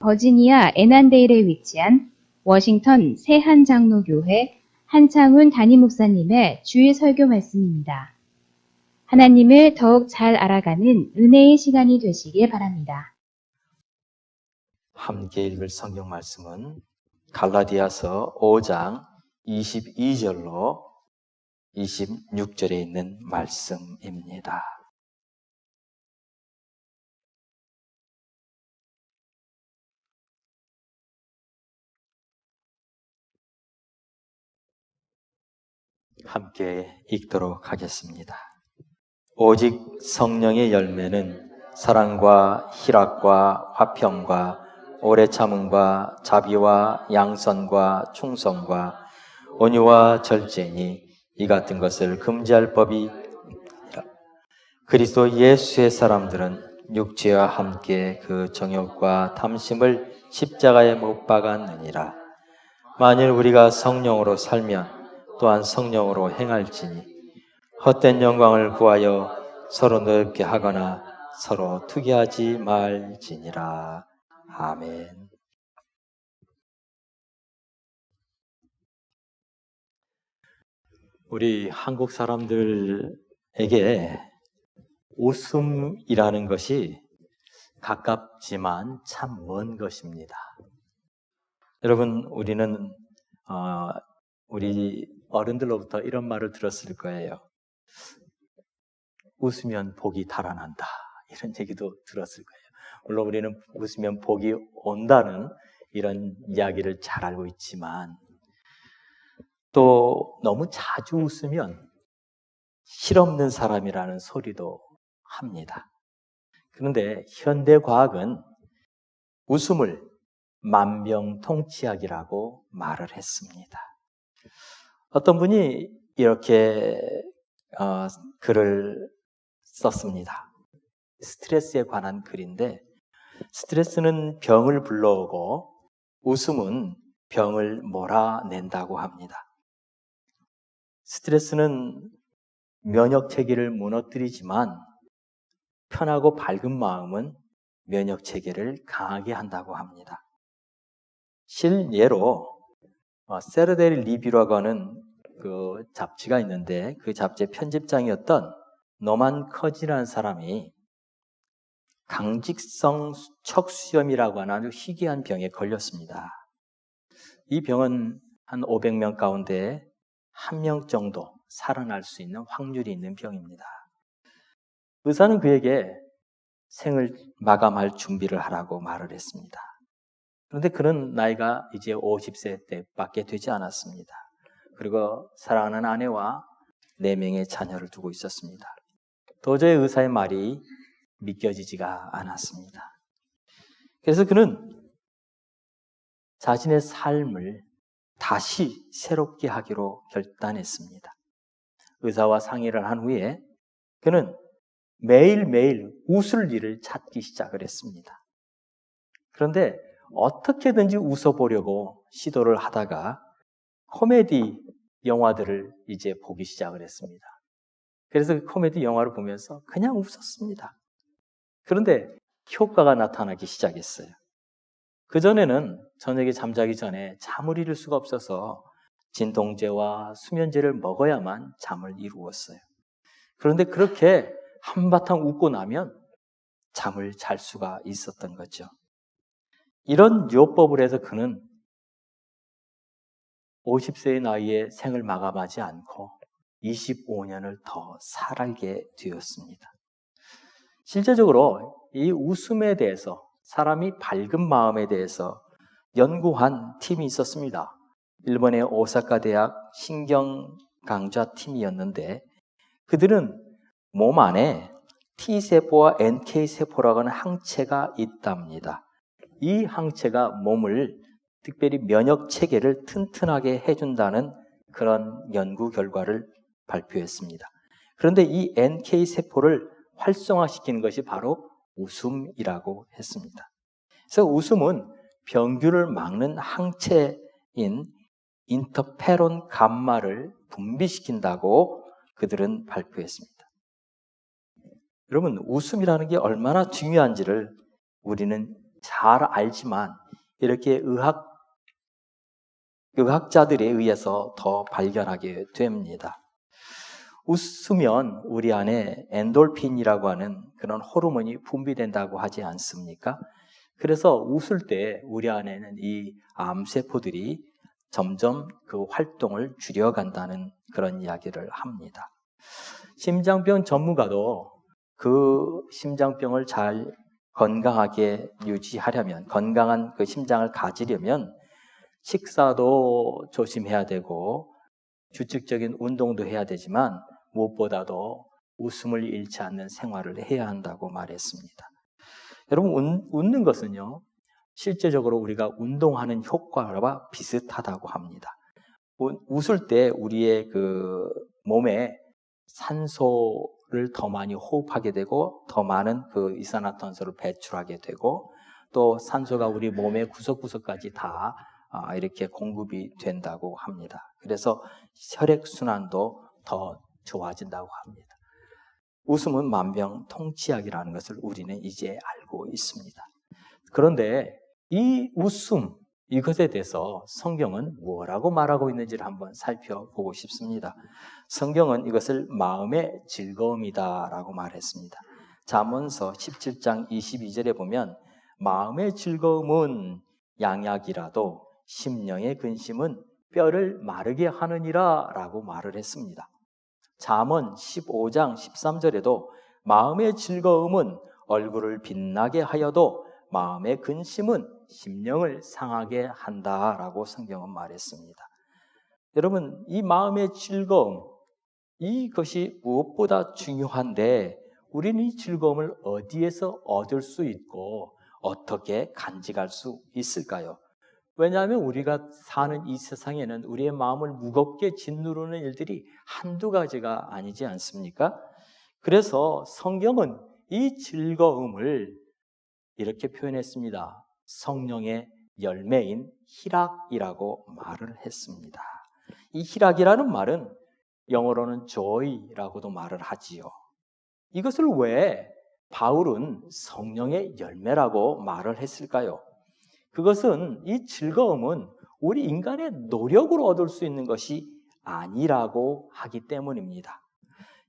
버지니아 애난데일에 위치한 워싱턴 새한장로교회 한창훈 담임 목사님의 주일 설교 말씀입니다. 하나님을 더욱 잘 알아가는 은혜의 시간이 되시길 바랍니다. 함께 읽을 성경 말씀은 갈라디아서 5장 22절로 26절에 있는 말씀입니다. 함께 읽도록 하겠습니다. 오직 성령의 열매는 사랑과 희락과 화평과 오래 참음과 자비와 양선과 충성과 온유와 절제니 이 같은 것을 금지할 법이 없느니라. 그리스도 예수의 사람들은 육체와 함께 그 정욕과 탐심을 십자가에 못 박았느니라. 만일 우리가 성령으로 살면 또한 성령으로 행할지니 헛된 영광을 구하여 서로 노엽게 하거나 서로 투기하지 말지니라. 아멘. 우리 한국 사람들에게 웃음이라는 것이 가깝지만 참 먼 것입니다. 여러분, 우리는 우리 어른들로부터 이런 말을 들었을 거예요. 웃으면 복이 달아난다. 이런 얘기도 들었을 거예요. 물론 우리는 웃으면 복이 온다는 이런 이야기를 잘 알고 있지만 또 너무 자주 웃으면 실없는 사람이라는 소리도 합니다. 그런데 현대과학은 웃음을 만병통치약이라고 말을 했습니다. 어떤 분이 이렇게 글을 썼습니다. 스트레스에 관한 글인데 스트레스는 병을 불러오고 웃음은 병을 몰아낸다고 합니다. 스트레스는 면역체계를 무너뜨리지만 편하고 밝은 마음은 면역체계를 강하게 한다고 합니다. 실예로 세러데일 리뷰라고 하는 그 잡지가 있는데 그 잡지의 편집장이었던 노만 커지라는 사람이 강직성 척수염이라고 하는 아주 희귀한 병에 걸렸습니다. 이 병은 한 500명 가운데 1명 정도 살아날 수 있는 확률이 있는 병입니다. 의사는 그에게 생을 마감할 준비를 하라고 말을 했습니다. 그런데 그는 나이가 이제 50세 때밖에 되지 않았습니다. 그리고 사랑하는 아내와 4명의 자녀를 두고 있었습니다. 도저히 의사의 말이 믿겨지지가 않았습니다. 그래서 그는 자신의 삶을 다시 새롭게 하기로 결단했습니다. 의사와 상의를 한 후에 그는 매일매일 웃을 일을 찾기 시작을 했습니다. 그런데 어떻게든지 웃어보려고 시도를 하다가 코미디 영화들을 이제 보기 시작을 했습니다. 그래서 그 코미디 영화를 보면서 그냥 웃었습니다. 그런데 효과가 나타나기 시작했어요. 그전에는 저녁에 잠자기 전에 잠을 이룰 수가 없어서 진통제와 수면제를 먹어야만 잠을 이루었어요. 그런데 그렇게 한바탕 웃고 나면 잠을 잘 수가 있었던 거죠. 이런 요법을 해서 그는 50세의 나이에 생을 마감하지 않고 25년을 더 살게 되었습니다. 실제적으로 이 웃음에 대해서 사람이 밝은 마음에 대해서 연구한 팀이 있었습니다. 일본의 오사카 대학 신경강좌 팀이었는데 그들은 몸 안에 T세포와 NK세포라고 하는 항체가 있답니다. 이 항체가 몸을 특별히 면역체계를 튼튼하게 해준다는 그런 연구 결과를 발표했습니다. 그런데 이 NK세포를 활성화시키는 것이 바로 웃음이라고 했습니다. 그래서 웃음은 병균을 막는 항체인 인터페론 감마를 분비시킨다고 그들은 발표했습니다. 여러분, 웃음이라는 게 얼마나 중요한지를 우리는 잘 알지만 이렇게 의학자들에 의해서 더 발견하게 됩니다. 웃으면 우리 안에 엔돌핀이라고 하는 그런 호르몬이 분비된다고 하지 않습니까? 그래서 웃을 때 우리 안에는 이 암세포들이 점점 그 활동을 줄여간다는 그런 이야기를 합니다. 심장병 전문가도 그 심장병을 잘 건강하게 유지하려면, 건강한 그 심장을 가지려면 식사도 조심해야 되고 규칙적인 운동도 해야 되지만 무엇보다도 웃음을 잃지 않는 생활을 해야 한다고 말했습니다. 여러분, 웃는 것은요, 실제적으로 우리가 운동하는 효과와 비슷하다고 합니다. 웃을 때 우리의 그 몸에 산소를 더 많이 호흡하게 되고 더 많은 그 이산화탄소를 배출하게 되고 또 산소가 우리 몸의 구석구석까지 다 이렇게 공급이 된다고 합니다. 그래서 혈액순환도 더 좋아진다고 합니다. 웃음은 만병통치약이라는 것을 우리는 이제 알고 있습니다. 그런데 이 웃음, 이것에 대해서 성경은 뭐라고 말하고 있는지를 한번 살펴보고 싶습니다. 성경은 이것을 마음의 즐거움이다라고 말했습니다. 잠언서 17장 22절에 보면 마음의 즐거움은 양약이라도 심령의 근심은 뼈를 마르게 하느니라 라고 말을 했습니다. 잠언 15장 13절에도 마음의 즐거움은 얼굴을 빛나게 하여도 마음의 근심은 심령을 상하게 한다라고 성경은 말했습니다. 여러분, 이 마음의 즐거움, 이것이 무엇보다 중요한데 우리는 이 즐거움을 어디에서 얻을 수 있고 어떻게 간직할 수 있을까요? 왜냐하면 우리가 사는 이 세상에는 우리의 마음을 무겁게 짓누르는 일들이 한두 가지가 아니지 않습니까? 그래서 성경은 이 즐거움을 이렇게 표현했습니다. 성령의 열매인 희락이라고 말을 했습니다. 이 희락이라는 말은 영어로는 joy라고도 말을 하지요. 이것을 왜 바울은 성령의 열매라고 말을 했을까요? 그것은 이 즐거움은 우리 인간의 노력으로 얻을 수 있는 것이 아니라고 하기 때문입니다.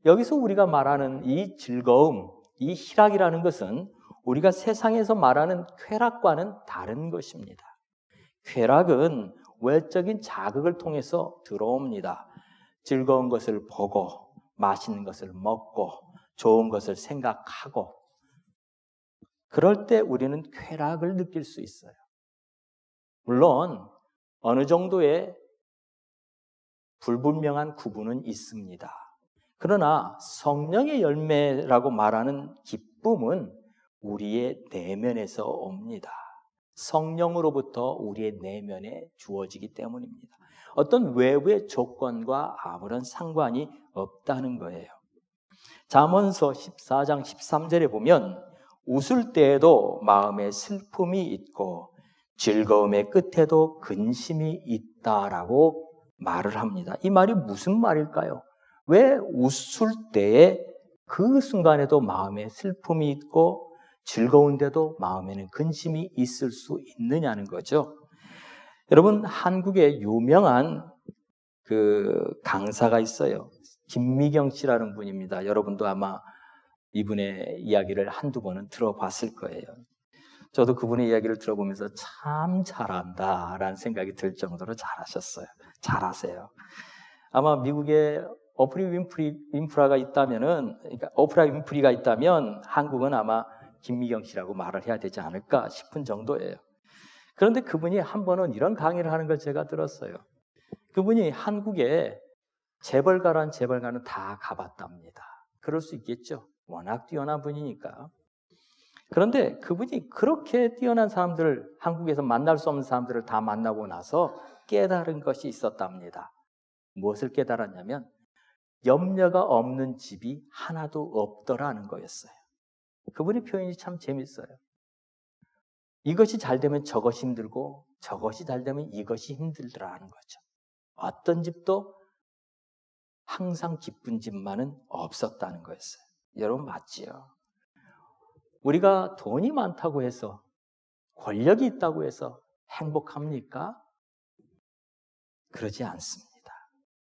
여기서 우리가 말하는 이 즐거움, 이 희락이라는 것은 우리가 세상에서 말하는 쾌락과는 다른 것입니다. 쾌락은 외적인 자극을 통해서 들어옵니다. 즐거운 것을 보고, 맛있는 것을 먹고, 좋은 것을 생각하고, 그럴 때 우리는 쾌락을 느낄 수 있어요. 물론 어느 정도의 불분명한 구분은 있습니다. 그러나 성령의 열매라고 말하는 기쁨은 우리의 내면에서 옵니다. 성령으로부터 우리의 내면에 주어지기 때문입니다. 어떤 외부의 조건과 아무런 상관이 없다는 거예요. 잠언서 14장 13절에 보면 웃을 때에도 마음에 슬픔이 있고 즐거움의 끝에도 근심이 있다라고 말을 합니다. 이 말이 무슨 말일까요? 왜 웃을 때에 그 순간에도 마음에 슬픔이 있고 즐거운데도 마음에는 근심이 있을 수 있느냐는 거죠. 여러분, 한국에 유명한 그 강사가 있어요. 김미경 씨라는 분입니다. 여러분도 아마 이분의 이야기를 한두 번은 들어봤을 거예요. 저도 그분의 이야기를 들어보면서 참 잘한다라는 생각이 들 정도로 잘하세요. 아마 미국에 오프라 윈프리가 있다면은, 그러니까 오프라 윈프리가 있다면 한국은 아마 김미경 씨라고 말을 해야 되지 않을까 싶은 정도예요. 그런데 그분이 한 번은 이런 강의를 하는 걸 제가 들었어요. 그분이 한국에 재벌가는 다 가봤답니다. 그럴 수 있겠죠. 워낙 뛰어난 분이니까. 그런데 그분이 그렇게 뛰어난 사람들을, 한국에서 만날 수 없는 사람들을 다 만나고 나서 깨달은 것이 있었답니다. 무엇을 깨달았냐면 염려가 없는 집이 하나도 없더라는 거였어요. 그분의 표현이 참 재밌어요. 이것이 잘 되면 저것이 힘들고 저것이 잘 되면 이것이 힘들더라는 거죠. 어떤 집도 항상 기쁜 집만은 없었다는 거였어요. 여러분 맞지요? 우리가 돈이 많다고 해서 권력이 있다고 해서 행복합니까? 그러지 않습니다.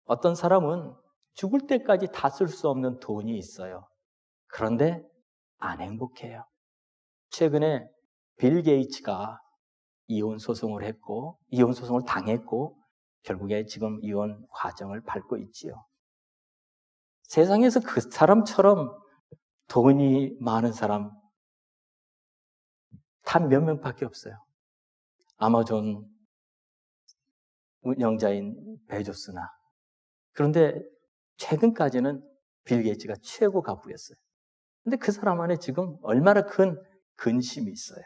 어떤 사람은 죽을 때까지 다 쓸 수 없는 돈이 있어요. 그런데 안 행복해요. 최근에 빌 게이츠가 이혼 소송을 했고, 이혼 소송을 당했고, 결국에 지금 이혼 과정을 밟고 있지요. 세상에서 그 사람처럼 돈이 많은 사람 단 몇 명밖에 없어요. 아마존 운영자인 베조스나. 그런데 최근까지는 빌 게이츠가 최고 가부였어요. 근데 그 사람 안에 지금 얼마나 큰 근심이 있어요.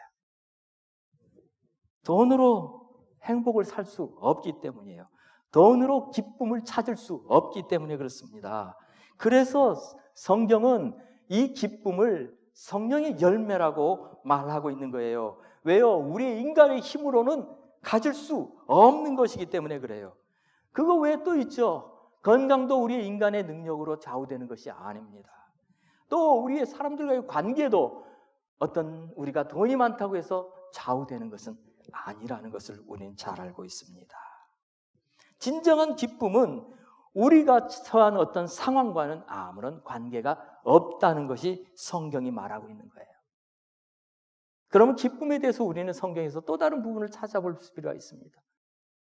돈으로 행복을 살 수 없기 때문이에요. 돈으로 기쁨을 찾을 수 없기 때문에 그렇습니다. 그래서 성경은 이 기쁨을 성령의 열매라고 말하고 있는 거예요. 왜요? 우리의 인간의 힘으로는 가질 수 없는 것이기 때문에 그래요. 그거 외에 또 있죠. 건강도 우리의 인간의 능력으로 좌우되는 것이 아닙니다. 또 우리의 사람들과의 관계도 어떤 우리가 돈이 많다고 해서 좌우되는 것은 아니라는 것을 우리는 잘 알고 있습니다. 진정한 기쁨은 우리가 처한 어떤 상황과는 아무런 관계가 없다는 것이 성경이 말하고 있는 거예요. 그러면 기쁨에 대해서 우리는 성경에서 또 다른 부분을 찾아볼 필요가 있습니다.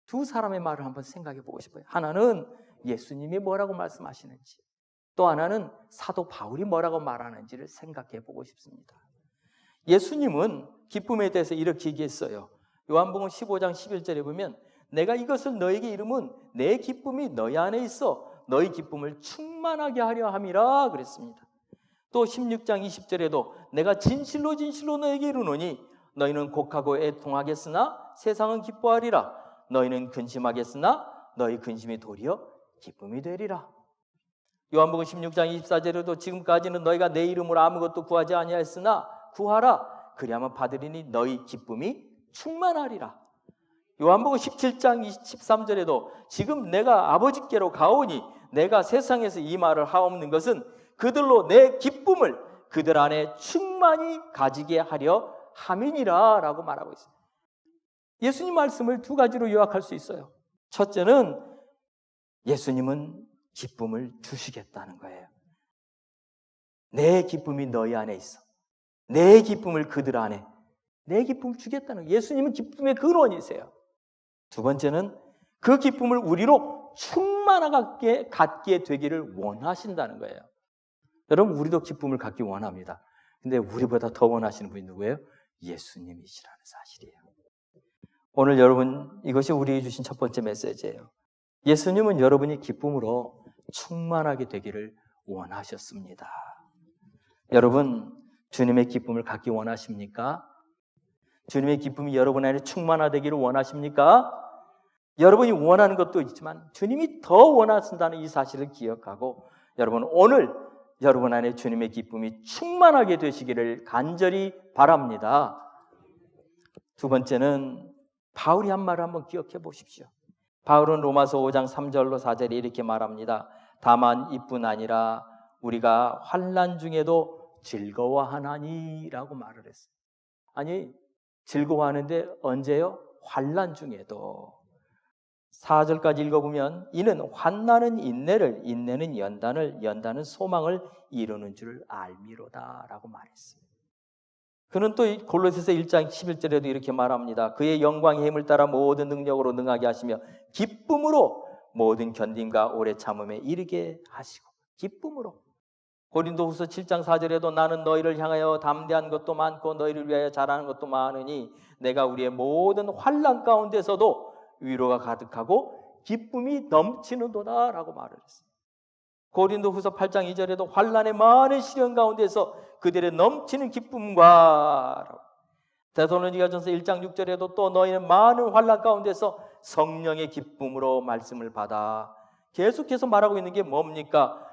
두 사람의 말을 한번 생각해 보고 싶어요. 하나는 예수님이 뭐라고 말씀하시는지, 또 하나는 사도 바울이 뭐라고 말하는지를 생각해 보고 싶습니다. 예수님은 기쁨에 대해서 이렇게 얘기했어요. 요한복음 15장 11절에 보면 내가 이것을 너에게 이름은 내 기쁨이 너희 안에 있어 너희 기쁨을 충만하게 하려 함이라 그랬습니다. 또 16장 20절에도 내가 진실로 진실로 너에게 이르노니 너희는 곡하고 애통하겠으나 세상은 기뻐하리라. 너희는 근심하겠으나 너희 근심이 도리어 기쁨이 되리라. 요한복음 16장 24절에도 지금까지는 너희가 내 이름으로 아무것도 구하지 아니하였으나 구하라. 그리하면 받으리니 너희 기쁨이 충만하리라. 요한복음 17장 13절에도 지금 내가 아버지께로 가오니 내가 세상에서 이 말을 하옵는 것은 그들로 내 기쁨을 그들 안에 충만히 가지게 하려 함이니라 라고 말하고 있어요. 예수님 말씀을 두 가지로 요약할 수 있어요. 첫째는 예수님은 기쁨을 주시겠다는 거예요. 내 기쁨이 너희 안에 있어. 내 기쁨을 그들 안에, 내 기쁨을 주겠다는 거예요. 예수님은 기쁨의 근원이세요. 두 번째는 그 기쁨을 우리로 충만하게 갖게 되기를 원하신다는 거예요. 여러분, 우리도 기쁨을 갖기 원합니다. 근데 우리보다 더 원하시는 분이 누구예요? 예수님이시라는 사실이에요. 오늘 여러분, 이것이 우리에게 주신 첫 번째 메시지예요. 예수님은 여러분이 기쁨으로 충만하게 되기를 원하셨습니다. 여러분, 주님의 기쁨을 갖기 원하십니까? 주님의 기쁨이 여러분 안에 충만하되기를 원하십니까? 여러분이 원하는 것도 있지만 주님이 더 원하신다는 이 사실을 기억하고 여러분, 오늘 여러분 안에 주님의 기쁨이 충만하게 되시기를 간절히 바랍니다. 두 번째는 바울이 한 말을 한번 기억해 보십시오. 바울은 로마서 5장 3절로 4절에 이렇게 말합니다. 다만 이뿐 아니라 우리가 환난 중에도 즐거워하나니라고 말을 했어요. 아니, 즐거워하는데 언제요? 환난 중에도. 4절까지 읽어보면 이는 환난은 인내를, 인내는 연단을, 연단은 소망을 이루는 줄 알미로다 라고 말했어요. 그는 또 골로새서 1장 11절에도 이렇게 말합니다. 그의 영광의 힘을 따라 모든 능력으로 능하게 하시며 기쁨으로 모든 견딤과 오래 참음에 이르게 하시고, 기쁨으로. 고린도후서 7장 4절에도 나는 너희를 향하여 담대한 것도 많고 너희를 위하여 잘하는 것도 많으니 내가 우리의 모든 환난 가운데서도 위로가 가득하고 기쁨이 넘치는도다 라고 말을 했어요. 고린도후서 8장 2절에도 환난의 많은 시련 가운데서 그들의 넘치는 기쁨과, 데살로니가전서 1장 6절에도 또 너희는 많은 환난 가운데서 성령의 기쁨으로 말씀을 받아. 계속해서 말하고 있는 게 뭡니까?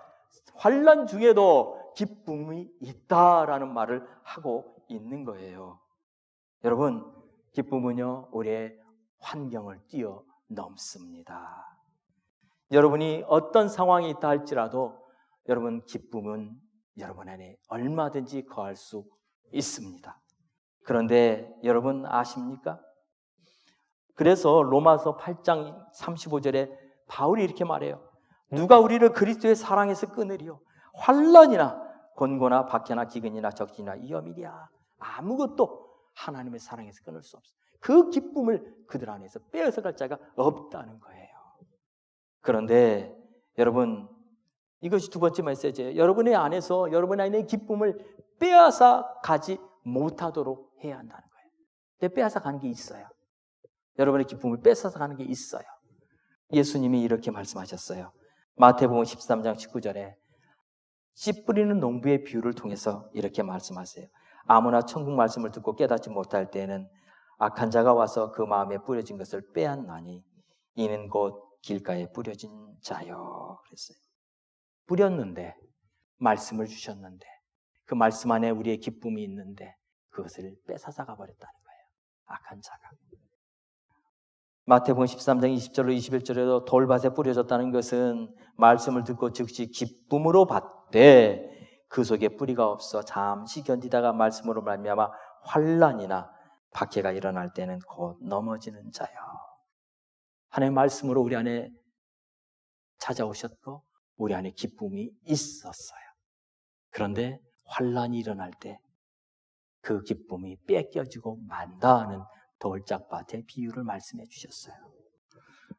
환난 중에도 기쁨이 있다라는 말을 하고 있는 거예요. 여러분, 기쁨은요 우리의 환경을 뛰어넘습니다. 여러분이 어떤 상황이 있다 할지라도 여러분, 기쁨은 여러분 안에 얼마든지 거할 수 있습니다. 그런데 여러분 아십니까? 그래서 로마서 8장 35절에 바울이 이렇게 말해요. 누가 우리를 그리스도의 사랑에서 끊으리요? 환난이나 곤고나 박해나 기근이나 적진이나 위험이랴. 아무것도 하나님의 사랑에서 끊을 수 없어요. 그 기쁨을 그들 안에서 빼앗아갈 자가 없다는 거예요. 그런데 여러분, 이것이 두 번째 메시지예요. 여러분의 안에서 여러분 안의 기쁨을 빼앗아 가지 못하도록 해야 한다는 거예요. 근데 빼앗아 가는 게 있어요. 여러분의 기쁨을 뺏어서 가는 게 있어요. 예수님이 이렇게 말씀하셨어요. 마태복음 13장 19절에 씨 뿌리는 농부의 비유를 통해서 이렇게 말씀하세요. 아무나 천국 말씀을 듣고 깨닫지 못할 때에는 악한 자가 와서 그 마음에 뿌려진 것을 빼앗나니 이는 곧 길가에 뿌려진 자요. 그랬어요. 뿌렸는데, 말씀을 주셨는데, 그 말씀 안에 우리의 기쁨이 있는데 그것을 뺏어서 가버렸다는 거예요. 악한 자가. 마태복음 13장 20절로 21절에도 돌밭에 뿌려졌다는 것은 말씀을 듣고 즉시 기쁨으로 받되 그 속에 뿌리가 없어 잠시 견디다가 말씀으로 말미암아 환난이나 박해가 일어날 때는 곧 넘어지는 자요. 하나님의 말씀으로 우리 안에 찾아오셨고 우리 안에 기쁨이 있었어요. 그런데 환난이 일어날 때 그 기쁨이 뺏겨지고 만다는 돌짝밭의 비유를 말씀해 주셨어요.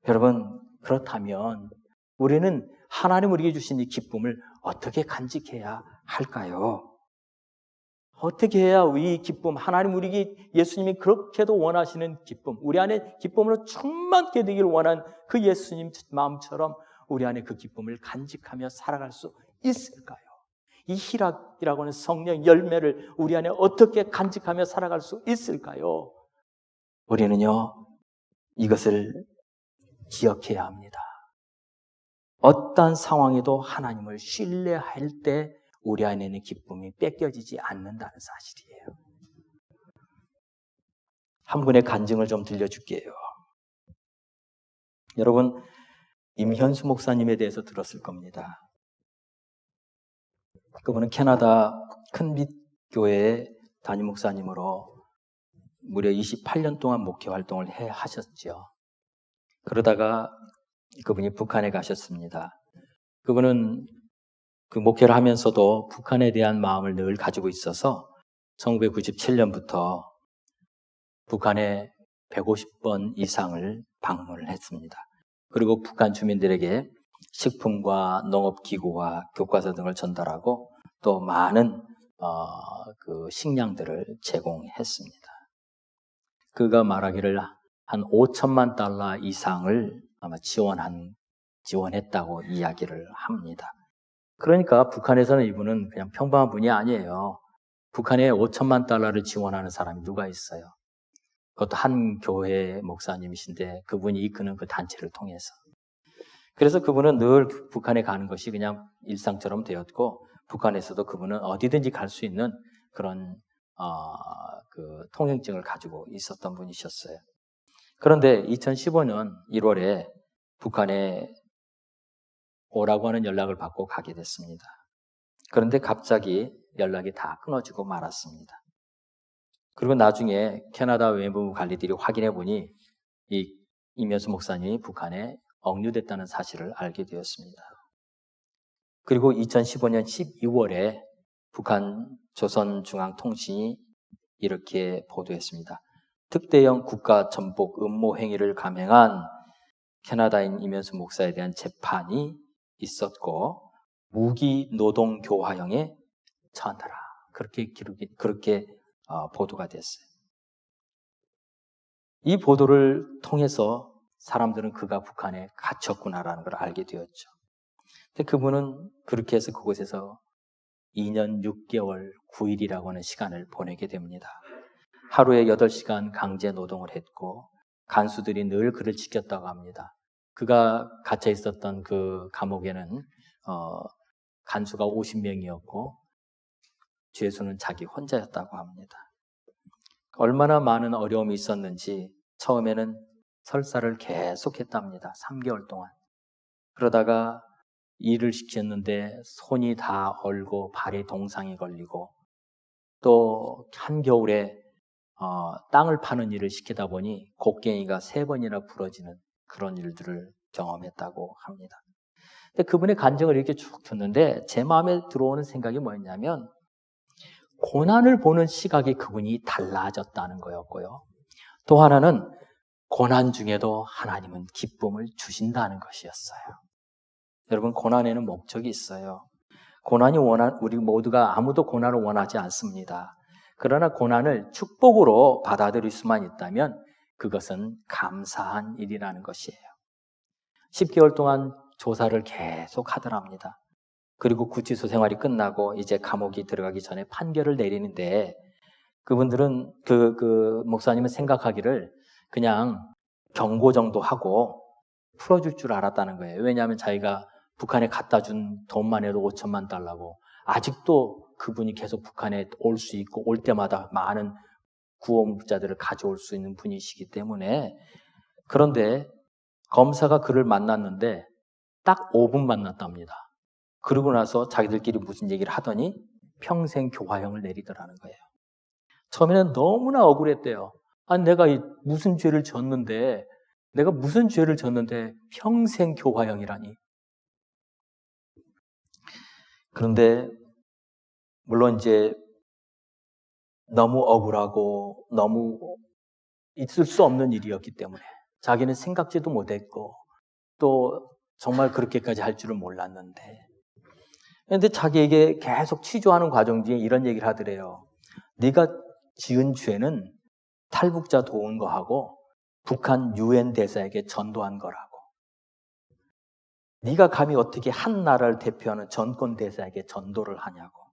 여러분, 그렇다면 우리는 하나님 우리에게 주신 이 기쁨을 어떻게 간직해야 할까요? 어떻게 해야 이 기쁨, 하나님 우리에게 예수님이 그렇게도 원하시는 기쁨, 우리 안에 기쁨으로 충만케 되기를 원하는 그 예수님 마음처럼 우리 안에 그 기쁨을 간직하며 살아갈 수 있을까요? 이 희락이라고 하는 성령 열매를 우리 안에 어떻게 간직하며 살아갈 수 있을까요? 우리는요, 이것을 기억해야 합니다. 어떠한 상황에도 하나님을 신뢰할 때 우리 안에 있는 기쁨이 뺏겨지지 않는다는 사실이에요. 한 분의 간증을 좀 들려줄게요. 여러분, 임현수 목사님에 대해서 들었을 겁니다. 그분은 캐나다 큰빛 교회의 담임 목사님으로 무려 28년 동안 목회 활동을 하셨죠. 그러다가 그분이 북한에 가셨습니다. 그분은 그 목회를 하면서도 북한에 대한 마음을 늘 가지고 있어서 1997년부터 북한에 150번 이상을 방문을 했습니다. 그리고 북한 주민들에게 식품과 농업기구와 교과서 등을 전달하고 또 많은 그 식량들을 제공했습니다. 그가 말하기를 한 5천만 달러 이상을 아마 지원했다고 이야기를 합니다. 그러니까 북한에서는 이분은 그냥 평범한 분이 아니에요. 북한에 5천만 달러를 지원하는 사람이 누가 있어요? 그것도 한 교회 목사님이신데 그분이 이끄는 그 단체를 통해서. 그래서 그분은 늘 북한에 가는 것이 그냥 일상처럼 되었고 북한에서도 그분은 어디든지 갈 수 있는 그런 그 통행증을 가지고 있었던 분이셨어요. 그런데 2015년 1월에 북한에 오라고 하는 연락을 받고 가게 됐습니다. 그런데 갑자기 연락이 다 끊어지고 말았습니다. 그리고 나중에 캐나다 외무부 관리들이 확인해 보니 이 임현수 목사님이 북한에 억류됐다는 사실을 알게 되었습니다. 그리고 2015년 12월에 북한 조선중앙통신이 이렇게 보도했습니다. 특대형 국가 전복 음모 행위를 감행한 캐나다인 임현수 목사에 대한 재판이 있었고 무기 노동 교화형에 처한다라. 그렇게 보도가 됐어요. 이 보도를 통해서 사람들은 그가 북한에 갇혔구나라는 걸 알게 되었죠. 근데 그분은 그렇게 해서 그곳에서 2년 6개월 9일이라고 하는 시간을 보내게 됩니다. 하루에 8시간 강제 노동을 했고 간수들이 늘 그를 지켰다고 합니다. 그가 갇혀 있었던 그 감옥에는 간수가 50명이었고 죄수는 자기 혼자였다고 합니다. 얼마나 많은 어려움이 있었는지 처음에는 설사를 계속했답니다. 3개월 동안. 그러다가 일을 시켰는데 손이 다 얼고 발이 동상이 걸리고 또 한겨울에 땅을 파는 일을 시키다 보니 곡괭이가 3번이나 부러지는 그런 일들을 경험했다고 합니다. 근데 그분의 간증을 이렇게 쭉 듣는데 제 마음에 들어오는 생각이 뭐였냐면 고난을 보는 시각이 그분이 달라졌다는 거였고요. 또 하나는 고난 중에도 하나님은 기쁨을 주신다는 것이었어요. 여러분, 고난에는 목적이 있어요. 우리 모두가 아무도 고난을 원하지 않습니다. 그러나 고난을 축복으로 받아들일 수만 있다면 그것은 감사한 일이라는 것이에요. 10개월 동안 조사를 계속 하더랍니다. 그리고 구치소 생활이 끝나고 이제 감옥이 들어가기 전에 판결을 내리는데 그분들은 그 목사님은 생각하기를 그냥 경고 정도 하고 풀어줄 줄 알았다는 거예요. 왜냐하면 자기가 북한에 갖다 준 돈만 해도 5천만 달러고 아직도 그분이 계속 북한에 올 수 있고 올 때마다 많은 구원자들을 가져올 수 있는 분이시기 때문에. 그런데 검사가 그를 만났는데 딱 5분 만났답니다. 그러고 나서 자기들끼리 무슨 얘기를 하더니 평생 교화형을 내리더라는 거예요. 처음에는 너무나 억울했대요. 아니, 내가 무슨 죄를 졌는데 평생 교화형이라니. 그런데 물론 이제 너무 억울하고 너무 있을 수 없는 일이었기 때문에 자기는 생각지도 못했고 또 정말 그렇게까지 할 줄은 몰랐는데, 그런데 자기에게 계속 취조하는 과정 중에 이런 얘기를 하더래요. 네가 지은 죄는 탈북자 도운 거하고 북한 유엔 대사에게 전도한 거라고. 네가 감히 어떻게 한 나라를 대표하는 전권 대사에게 전도를 하냐고.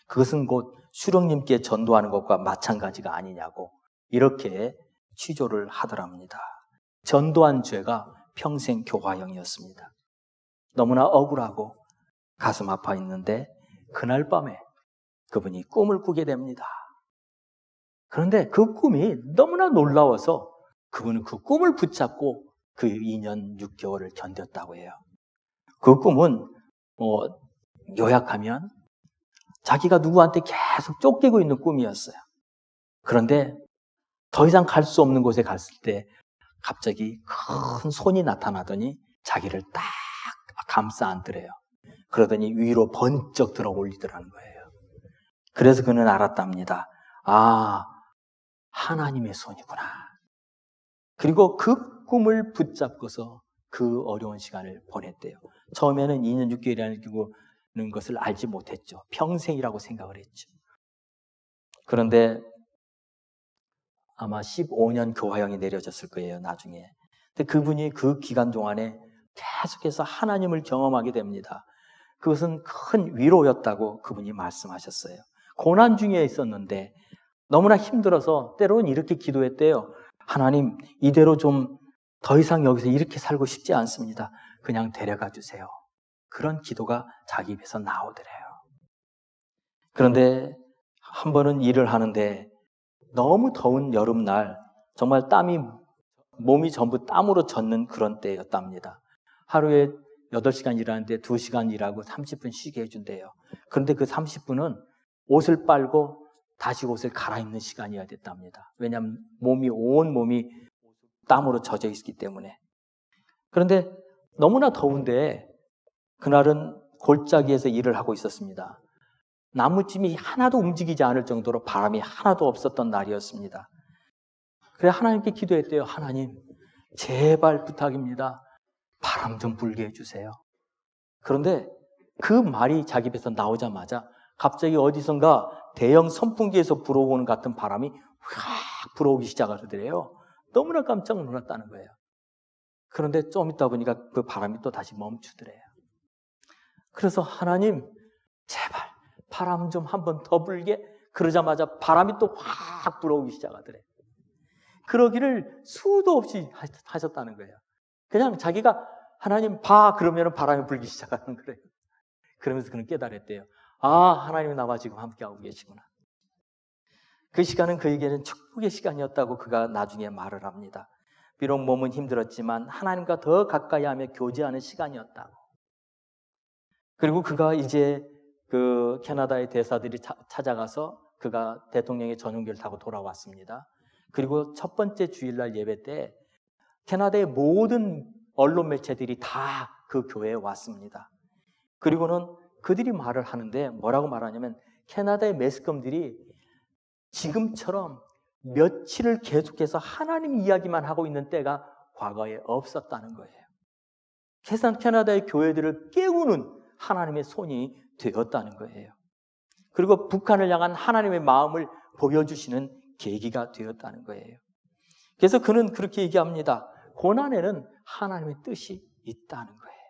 그것은 곧 수령님께 전도하는 것과 마찬가지가 아니냐고 이렇게 취조를 하더랍니다. 전도한 죄가 평생 교화형이었습니다. 너무나 억울하고 가슴 아파 있는데 그날 밤에 그분이 꿈을 꾸게 됩니다. 그런데 그 꿈이 너무나 놀라워서 그분은 그 꿈을 붙잡고 그 2년 6개월을 견뎠다고 해요. 그 꿈은 요약하면 자기가 누구한테 계속 쫓기고 있는 꿈이었어요. 그런데 더 이상 갈 수 없는 곳에 갔을 때 갑자기 큰 손이 나타나더니 자기를 딱 감싸 안더래요. 그러더니 위로 번쩍 들어 올리더라는 거예요. 그래서 그는 알았답니다. 아, 하나님의 손이구나. 그리고 그 꿈을 붙잡고서 그 어려운 시간을 보냈대요. 처음에는 2년 6개월이라는 것을 알지 못했죠. 평생이라고 생각을 했죠. 그런데 아마 15년 교화형이 내려졌을 거예요, 나중에. 근데 그분이 그 기간 동안에 계속해서 하나님을 경험하게 됩니다. 그것은 큰 위로였다고 그분이 말씀하셨어요. 고난 중에 있었는데 너무나 힘들어서 때로는 이렇게 기도했대요. 하나님, 이대로 좀 더 이상 여기서 이렇게 살고 싶지 않습니다. 그냥 데려가 주세요. 그런 기도가 자기 입에서 나오더래요. 그런데 한 번은 일을 하는데 너무 더운 여름날 정말 몸이 전부 땀으로 젖는 그런 때였답니다. 하루에 8시간 일하는데 2시간 일하고 30분 쉬게 해준대요. 그런데 그 30분은 옷을 빨고 다시 옷을 갈아입는 시간이어야 됐답니다. 왜냐하면 온 몸이 땀으로 젖어 있기 때문에. 그런데 너무나 더운데 그날은 골짜기에서 일을 하고 있었습니다. 나무찜이 하나도 움직이지 않을 정도로 바람이 하나도 없었던 날이었습니다. 그래 하나님께 기도했대요. 하나님, 제발 부탁입니다. 바람 좀 불게 해주세요. 그런데 그 말이 자기 입에서 나오자마자 갑자기 어디선가 대형 선풍기에서 불어오는 같은 바람이 확 불어오기 시작하더래요. 너무나 깜짝 놀랐다는 거예요. 그런데 좀 있다 보니까 그 바람이 또 다시 멈추더래요. 그래서 하나님, 제발 바람 좀 한 번 더 불게. 그러자마자 바람이 또 확 불어오기 시작하더래요. 그러기를 수도 없이 하셨다는 거예요. 그냥 자기가 하나님 봐 그러면 바람이 불기 시작하는 거예요. 그러면서 그는 깨달았대요. 아, 하나님이 나와 지금 함께하고 계시구나. 그 시간은 그에게는 축복의 시간이었다고 그가 나중에 말을 합니다. 비록 몸은 힘들었지만 하나님과 더 가까이 하며 교제하는 시간이었다고. 그리고 그가 이제 그 캐나다의 대사들이 찾아가서 그가 대통령의 전용기를 타고 돌아왔습니다. 그리고 첫 번째 주일날 예배 때 캐나다의 모든 언론 매체들이 다 그 교회에 왔습니다. 그리고는 그들이 말을 하는데 뭐라고 말하냐면 캐나다의 매스컴들이 지금처럼 며칠을 계속해서 하나님 이야기만 하고 있는 때가 과거에 없었다는 거예요. 캐나다의 교회들을 깨우는 하나님의 손이 되었다는 거예요. 그리고 북한을 향한 하나님의 마음을 보여주시는 계기가 되었다는 거예요. 그래서 그는 그렇게 얘기합니다. 고난에는 하나님의 뜻이 있다는 거예요.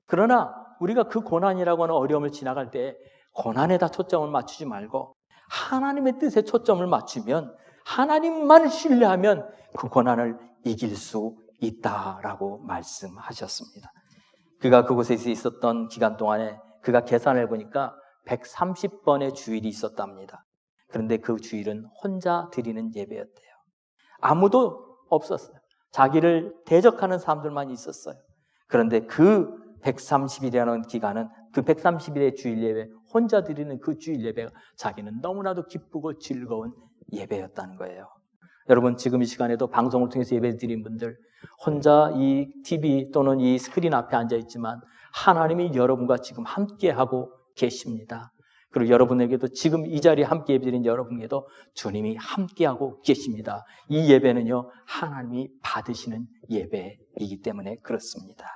그러나 우리가 그 고난이라고 하는 어려움을 지나갈 때 고난에다 초점을 맞추지 말고 하나님의 뜻에 초점을 맞추면 하나님만 신뢰하면 그 고난을 이길 수 있다라고 말씀하셨습니다. 그가 그곳에 있었던 기간 동안에 그가 계산을 해보니까 130번의 주일이 있었답니다. 그런데 그 주일은 혼자 드리는 예배였대요. 아무도 없었어요. 자기를 대적하는 사람들만 있었어요. 그런데 그 130일이라는 기간은 그 130일의 주일 예배, 혼자 드리는 그 주일 예배가 자기는 너무나도 기쁘고 즐거운 예배였다는 거예요. 여러분 지금 이 시간에도 방송을 통해서 예배 드린 분들 혼자 이 TV 또는 이 스크린 앞에 앉아 있지만 하나님이 여러분과 지금 함께하고 계십니다. 그리고 여러분에게도 지금 이 자리에 함께 예배드린 여러분에게도 주님이 함께하고 계십니다. 이 예배는요 하나님이 받으시는 예배이기 때문에 그렇습니다.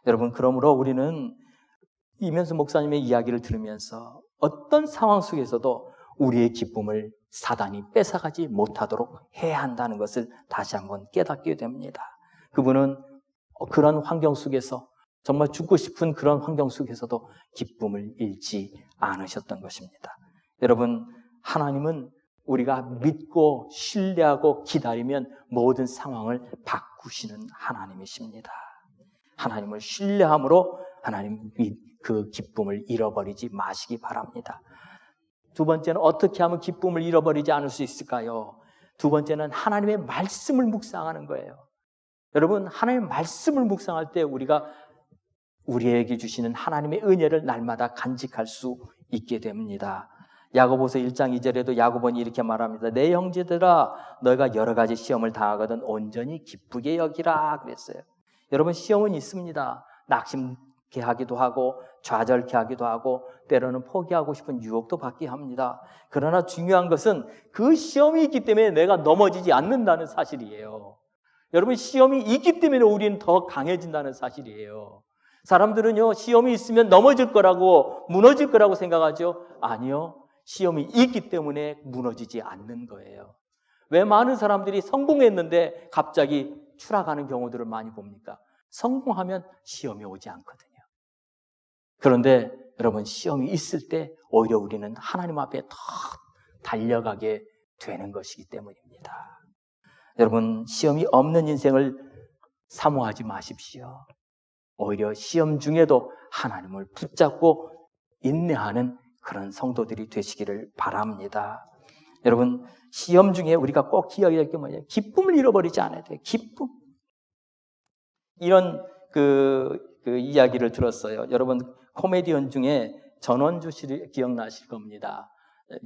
여러분 그러므로 우리는 이면수 목사님의 이야기를 들으면서 어떤 상황 속에서도 우리의 기쁨을 사단이 뺏어가지 못하도록 해야 한다는 것을 다시 한번 깨닫게 됩니다. 그분은 그런 환경 속에서 정말 죽고 싶은 그런 환경 속에서도 기쁨을 잃지 않으셨던 것입니다. 여러분 하나님은 우리가 믿고 신뢰하고 기다리면 모든 상황을 바꾸시는 하나님이십니다. 하나님을 신뢰함으로 하나님 그 기쁨을 잃어버리지 마시기 바랍니다. 두 번째는 어떻게 하면 기쁨을 잃어버리지 않을 수 있을까요? 두 번째는 하나님의 말씀을 묵상하는 거예요. 여러분 하나님의 말씀을 묵상할 때 우리가 우리에게 주시는 하나님의 은혜를 날마다 간직할 수 있게 됩니다. 야고보서 1장 2절에도 야고보는 이렇게 말합니다. 내 형제들아 너희가 여러 가지 시험을 당하거든 온전히 기쁘게 여기라 그랬어요. 여러분 시험은 있습니다. 낙심케 하기도 하고 좌절케 하기도 하고 때로는 포기하고 싶은 유혹도 받게 합니다. 그러나 중요한 것은 그 시험이 있기 때문에 내가 넘어지지 않는다는 사실이에요. 여러분 시험이 있기 때문에 우리는 더 강해진다는 사실이에요. 사람들은요 시험이 있으면 넘어질 거라고 무너질 거라고 생각하죠. 아니요. 시험이 있기 때문에 무너지지 않는 거예요. 왜 많은 사람들이 성공했는데 갑자기 추락하는 경우들을 많이 봅니까? 성공하면 시험이 오지 않거든요. 그런데 여러분 시험이 있을 때 오히려 우리는 하나님 앞에 더 달려가게 되는 것이기 때문입니다. 여러분 시험이 없는 인생을 사모하지 마십시오. 오히려 시험 중에도 하나님을 붙잡고 인내하는 그런 성도들이 되시기를 바랍니다. 여러분 시험 중에 우리가 꼭 기억해야 할 게 뭐냐면 기쁨을 잃어버리지 않아야 돼요. 기쁨. 이런 그 이야기를 들었어요. 여러분 코미디언 중에 전원주 씨를 기억나실 겁니다.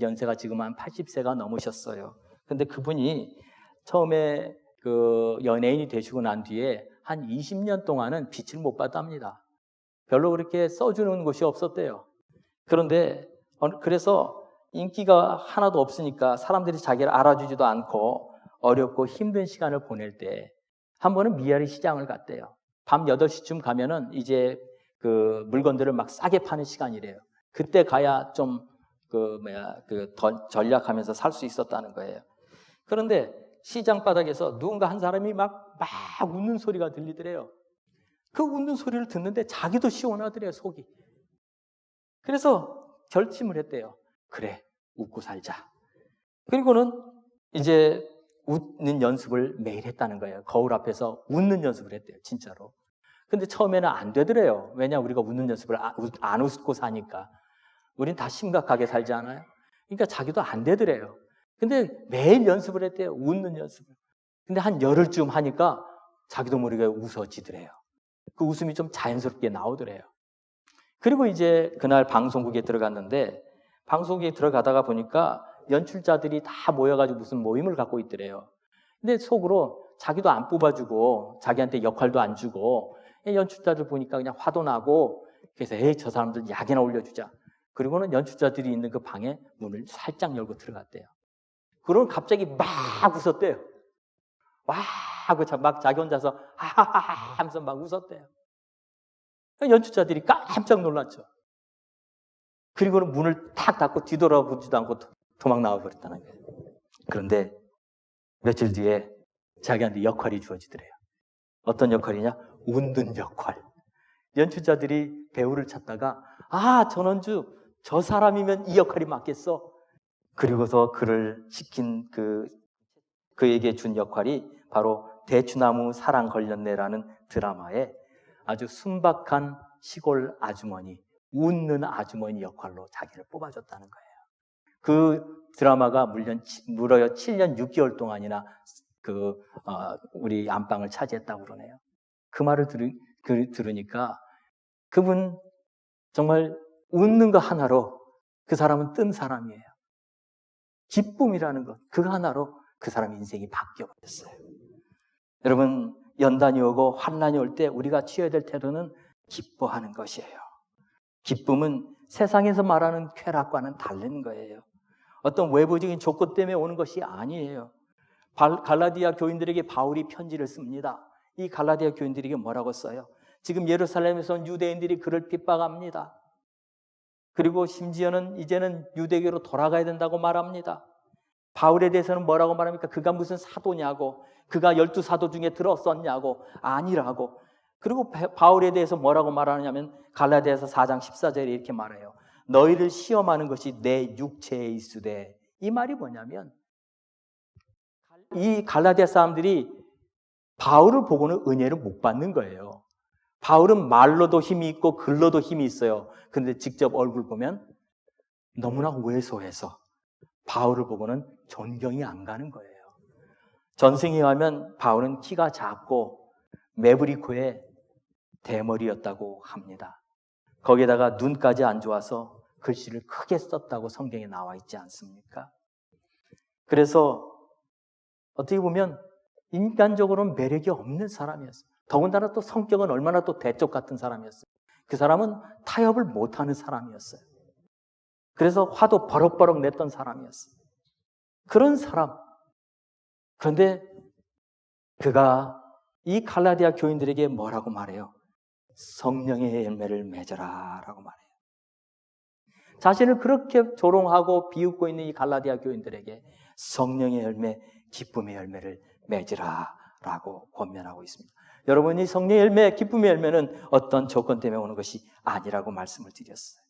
연세가 지금 한 80세가 넘으셨어요. 근데 그분이 처음에 그 연예인이 되시고 난 뒤에 한 20년 동안은 빛을 못 봤답니다. 별로 그렇게 써주는 곳이 없었대요. 그런데 그래서 인기가 하나도 없으니까 사람들이 자기를 알아주지도 않고 어렵고 힘든 시간을 보낼 때 한 번은 미아리 시장을 갔대요. 밤 8시쯤 가면은 이제 그 물건들을 막 싸게 파는 시간이래요. 그때 가야 좀 더 전략하면서 살 수 있었다는 거예요. 그런데 시장 바닥에서 누군가 한 사람이 막 웃는 소리가 들리더래요. 그 웃는 소리를 듣는데 자기도 시원하더래요, 속이. 그래서 결심을 했대요. 그래, 웃고 살자. 그리고는 이제 웃는 연습을 매일 했다는 거예요. 거울 앞에서 웃는 연습을 했대요, 진짜로. 근데 처음에는 안 되더래요. 왜냐, 우리가 웃는 연습을 안 웃고 사니까. 우린 다 심각하게 살지 않아요? 그러니까 자기도 안 되더래요. 근데 매일 연습을 했대요, 웃는 연습을. 근데 한 열흘쯤 하니까 자기도 모르게 웃어지더래요. 그 웃음이 좀 자연스럽게 나오더래요. 그리고 이제 그날 방송국에 들어갔는데 방송국에 들어가다가 보니까 연출자들이 다 모여가지고 무슨 모임을 갖고 있더래요. 근데 속으로 자기도 안 뽑아주고 자기한테 역할도 안 주고 연출자들 보니까 그냥 화도 나고 그래서 저 사람들 약이나 올려주자. 그리고는 연출자들이 있는 그 방에 문을 살짝 열고 들어갔대요. 그러면 갑자기 막 웃었대요. 와 하고 막 자기 혼자서 하하하 하면서 막 웃었대요. 연출자들이 깜짝 놀랐죠. 그리고는 문을 탁 닫고 뒤돌아보지도 않고 도망 나와버렸다는 거예요. 그런데 며칠 뒤에 자기한테 역할이 주어지더래요. 어떤 역할이냐? 웃는 역할. 연출자들이 배우를 찾다가 전원주 저 사람이면 이 역할이 맞겠어. 그리고서 그를 시킨 그에게 준 역할이 바로 대추나무 사랑 걸렸네라는 드라마에 아주 순박한 시골 아주머니, 웃는 아주머니 역할로 자기를 뽑아줬다는 거예요. 그 드라마가 무려 7년 6개월 동안이나 우리 안방을 차지했다고 그러네요. 그 말을 들으니까 그분 정말 웃는 거 하나로 그 사람은 뜬 사람이에요. 기쁨이라는 것, 그거 하나로 그 사람의 인생이 바뀌어버렸어요. 여러분, 연단이 오고 환난이 올 때 우리가 취해야 될 태도는 기뻐하는 것이에요. 기쁨은 세상에서 말하는 쾌락과는 다른 거예요. 어떤 외부적인 조건 때문에 오는 것이 아니에요. 갈라디아 교인들에게 바울이 편지를 씁니다. 이 갈라디아 교인들에게 뭐라고 써요? 지금 예루살렘에서 온 유대인들이 그를 핍박합니다. 그리고 심지어는 이제는 유대교로 돌아가야 된다고 말합니다. 바울에 대해서는 뭐라고 말합니까? 그가 무슨 사도냐고, 그가 12사도 중에 들었었냐고, 아니라고. 그리고 바울에 대해서 뭐라고 말하냐면 갈라디아서 4장 14절에 이렇게 말해요. 너희를 시험하는 것이 내 육체에 있으되. 이 말이 뭐냐면 이 갈라디아 사람들이 바울을 보고는 은혜를 못 받는 거예요. 바울은 말로도 힘이 있고 글로도 힘이 있어요. 그런데 직접 얼굴 보면 너무나 왜소해서 바울을 보고는 존경이 안 가는 거예요. 전승에 의하면 바울은 키가 작고 매부리코에 대머리였다고 합니다. 거기에다가 눈까지 안 좋아서 글씨를 크게 썼다고 성경에 나와 있지 않습니까? 그래서 어떻게 보면 인간적으로는 매력이 없는 사람이었어요. 더군다나 또 성격은 얼마나 또 대쪽 같은 사람이었어요. 그 사람은 타협을 못하는 사람이었어요. 그래서 화도 버럭버럭 냈던 사람이었어요. 그런 사람. 그런데 그가 이 갈라디아 교인들에게 뭐라고 말해요? 성령의 열매를 맺어라 라고 말해요. 자신을 그렇게 조롱하고 비웃고 있는 이 갈라디아 교인들에게 성령의 열매, 기쁨의 열매를 맺으라 라고 권면하고 있습니다. 여러분, 이 성령의 열매, 기쁨의 열매는 어떤 조건 때문에 오는 것이 아니라고 말씀을 드렸어요.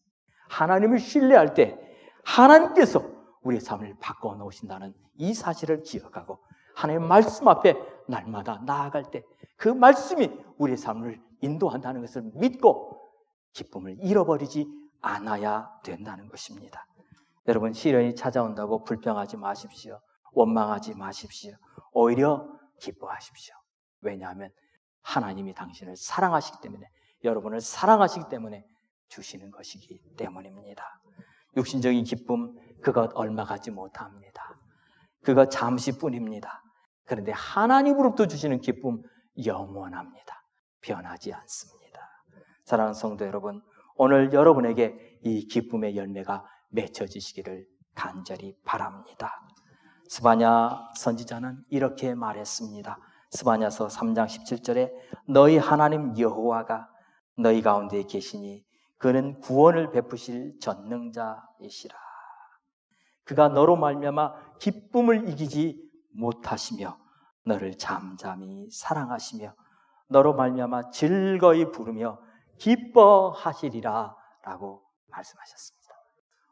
하나님을 신뢰할 때 하나님께서 우리의 삶을 바꿔 놓으신다는 이 사실을 기억하고 하나님의 말씀 앞에 날마다 나아갈 때 그 말씀이 우리의 삶을 인도한다는 것을 믿고 기쁨을 잃어버리지 않아야 된다는 것입니다. 여러분, 시련이 찾아온다고 불평하지 마십시오. 원망하지 마십시오. 오히려 기뻐하십시오. 왜냐하면 하나님이 당신을 사랑하시기 때문에, 여러분을 사랑하시기 때문에 주시는 것이기 때문입니다. 육신적인 기쁨, 그것 얼마 가지 못합니다. 그것 잠시뿐입니다. 그런데 하나님으로부터 주시는 기쁨 영원합니다. 변하지 않습니다. 사랑하는 성도 여러분, 오늘 여러분에게 이 기쁨의 열매가 맺혀지시기를 간절히 바랍니다. 스바냐 선지자는 이렇게 말했습니다. 스바냐서 3장 17절에 너희 하나님 여호와가 너희 가운데 계시니 그는 구원을 베푸실 전능자이시라. 그가 너로 말미암아 기쁨을 이기지 못하시며 너를 잠잠히 사랑하시며 너로 말미암아 즐거이 부르며 기뻐하시리라 라고 말씀하셨습니다.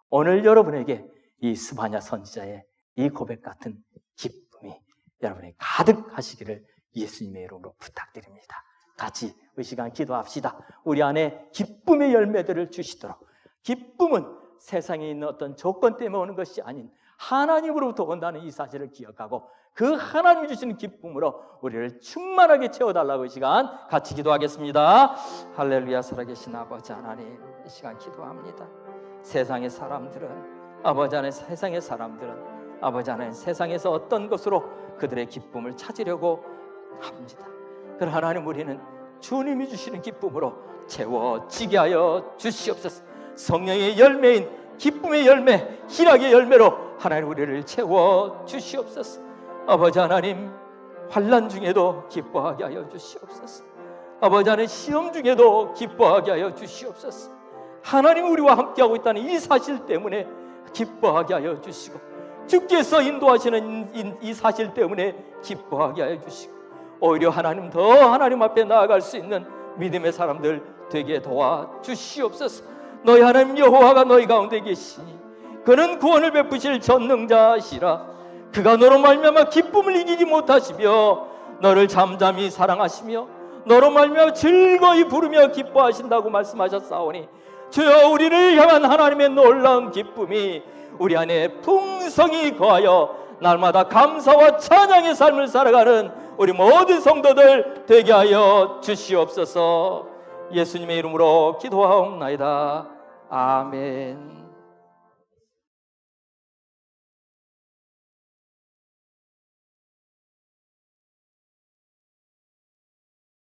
오늘 여러분에게 이 스바냐 선지자의 이 고백 같은 기쁨이 여러분에게 가득하시기를 예수님의 이름으로 부탁드립니다. 같이 이 시간 기도합시다. 우리 안에 기쁨의 열매들을 주시도록. 기쁨은 세상에 있는 어떤 조건 때문에 오는 것이 아닌 하나님으로부터 온다는 이 사실을 기억하고 그 하나님이 주시는 기쁨으로 우리를 충만하게 채워달라고 이 시간 같이 기도하겠습니다. 할렐루야. 살아계신 아버지 하나님, 이 시간 기도합니다. 세상의 사람들은 아버지 하나님, 세상의 사람들은 아버지 하나님, 세상에서 어떤 것으로 그들의 기쁨을 찾으려고 합니다. 그러나 하나님, 우리는 주님이 주시는 기쁨으로 채워지게 하여 주시옵소서. 성령의 열매인 기쁨의 열매, 희락의 열매로 하나님 우리를 채워 주시옵소서. 아버지 하나님, 환난 중에도 기뻐하게 하여 주시옵소서. 아버지 하나님, 시험 중에도 기뻐하게 하여 주시옵소서. 하나님 우리와 함께하고 있다는 이 사실 때문에 기뻐하게 하여 주시고, 주께서 인도하시는 이 사실 때문에 기뻐하게 하여 주시고, 오히려 하나님, 더 하나님 앞에 나아갈 수 있는 믿음의 사람들 되게 도와 주시옵소서. 너희 하나님 여호와가 너희 가운데 계시니 그는 구원을 베푸실 전능자시라. 그가 너로 말미암아 기쁨을 이기지 못하시며 너를 잠잠히 사랑하시며 너로 말미암아 즐거이 부르며 기뻐하신다고 말씀하셨사오니, 주여, 우리를 향한 하나님의 놀라운 기쁨이 우리 안에 풍성히 거하여 날마다 감사와 찬양의 삶을 살아가는 우리 모든 성도들 되게 하여 주시옵소서. 예수님의 이름으로 기도하옵나이다. 아멘.